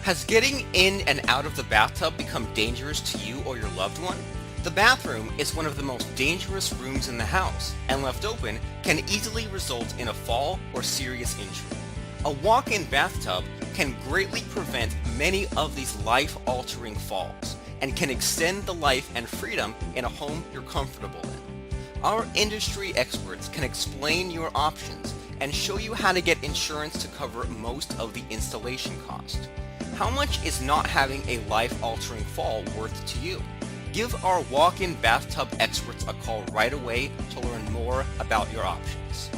Has getting in and out of the bathtub become dangerous to you or your loved one? The bathroom is one of the most dangerous rooms in the house, and left open can easily result in a fall or serious injury. A walk-in bathtub can greatly prevent many of these life-altering falls, and can extend the life and freedom in a home you're comfortable in. Our industry experts can explain your options and show you how to get insurance to cover most of the installation cost. How much is not having a life-altering fall worth to you? Give our walk-in bathtub experts a call right away to learn more about your options.